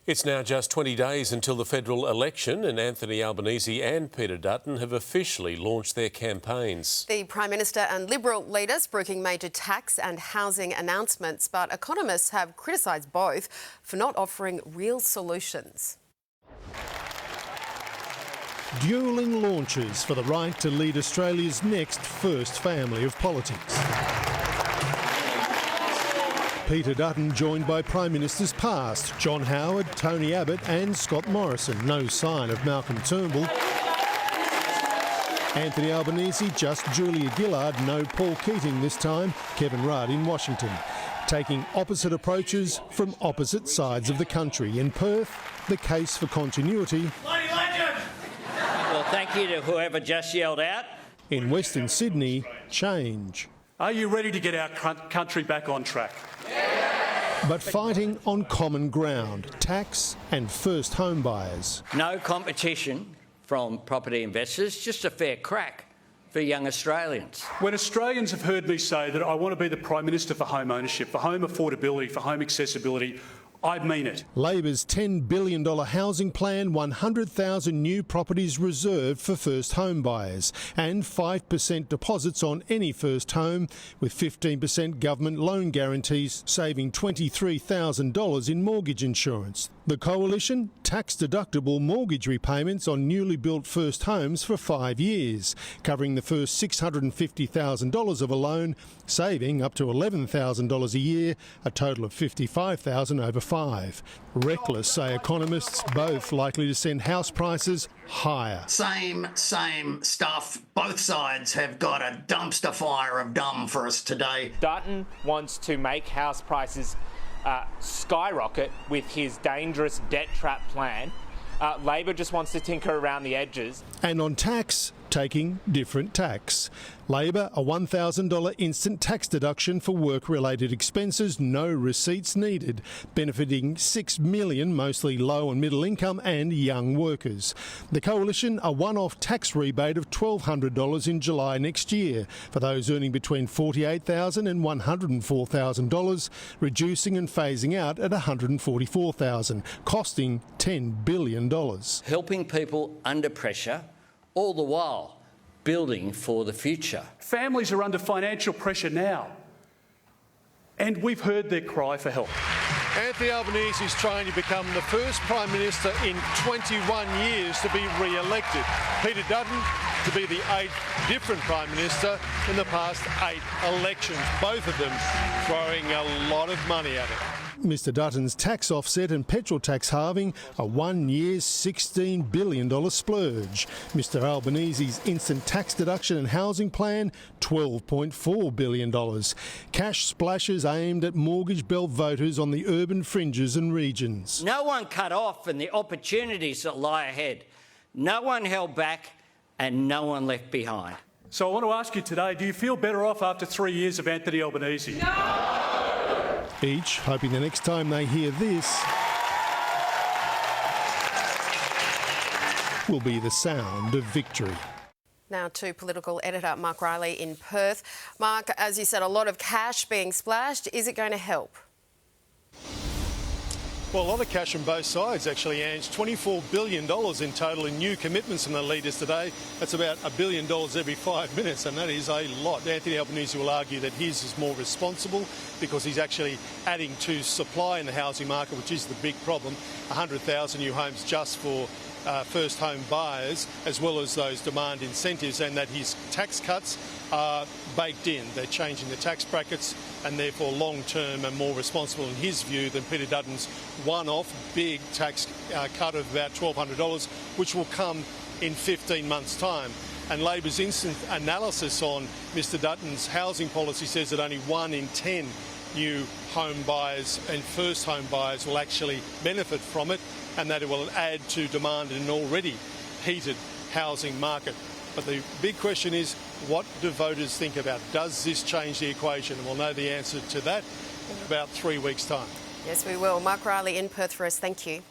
It's now just 20 days until the federal election, and Anthony Albanese and Peter Dutton have officially launched their campaigns. The Prime Minister and Liberal leaders brooking major tax and housing announcements, but economists have criticised both for not offering real solutions. Duelling launches for the right to lead Australia's next first family of politics. Peter Dutton joined by Prime Ministers past, John Howard, Tony Abbott and Scott Morrison. No sign of Malcolm Turnbull. Anthony Albanese, just Julia Gillard, no Paul Keating this time. Kevin Rudd in Washington. Taking opposite approaches from opposite sides of the country. In Perth, the case for continuity. Well, thank you to whoever just yelled out. In Western Sydney, change. Are you ready to get our country back on track? But fighting on common ground, tax and first home buyers. No competition from property investors, just a fair crack for young Australians. When Australians have heard me say that I want to be the Prime Minister for home ownership, for home affordability, for home accessibility, I mean it. Labor's $10 billion housing plan, 100,000 new properties reserved for first home buyers and 5% deposits on any first home, with 15% government loan guarantees, saving $23,000 in mortgage insurance. The Coalition, tax-deductible mortgage repayments on newly built first homes for 5 years, covering the first $650,000 of a loan, saving up to $11,000 a year, a total of $55,000 over 5. Reckless, say economists, both likely to send house prices higher. Same stuff. Both sides have got a dumpster fire of dumb for us today. Dutton wants to make house prices skyrocket with his dangerous debt trap plan. Labor just wants to tinker around the edges. And on tax, taking different tax. Labor, a $1,000 instant tax deduction for work-related expenses, no receipts needed, benefiting 6 million, mostly low and middle income and young workers. The Coalition, a one-off tax rebate of $1,200 in July next year for those earning between $48,000 and $104,000, reducing and phasing out at $144,000, costing $10 billion. Helping people under pressure, all the while building for the future. Families are under financial pressure now, and we've heard their cry for help. Anthony Albanese is trying to become the first Prime Minister in 21 years to be re-elected. Peter Dutton to be the 8th different Prime Minister in the past 8 elections, both of them throwing a lot of money at it. Mr Dutton's tax offset and petrol tax halving, a 1 year $16 billion splurge. Mr Albanese's instant tax deduction and housing plan, $12.4 billion. Cash splashes aimed at mortgage belt voters on the urban fringes and regions. No one cut off and the opportunities that lie ahead. No one held back and no one left behind. So I want to ask you today, do you feel better off after 3 years of Anthony Albanese? No! Each hoping the next time they hear this will be the sound of victory. Now to political editor Mark Riley in Perth. Mark, as you said, a lot of cash being splashed. Is it going to help? Well, a lot of cash on both sides, actually, Ange. $24 billion in total in new commitments from the leaders today. That's about $1 billion every 5 minutes, and that is a lot. Anthony Albanese will argue that his is more responsible because he's actually adding to supply in the housing market, which is the big problem. 100,000 new homes just for first home buyers, as well as those demand incentives, and that his tax cuts are baked in. They're changing the tax brackets and therefore long-term and more responsible in his view than Peter Dutton's one-off big tax cut of about $1,200, which will come in 15 months' time. And Labor's instant analysis on Mr Dutton's housing policy says that only 1 in 10 new home buyers and first home buyers will actually benefit from it, and that it will add to demand in an already heated housing market. But the big question is, what do voters think about? Does this change the equation? And we'll know the answer to that in about 3 weeks' time. Yes, we will. Mark Riley in Perth for us. Thank you.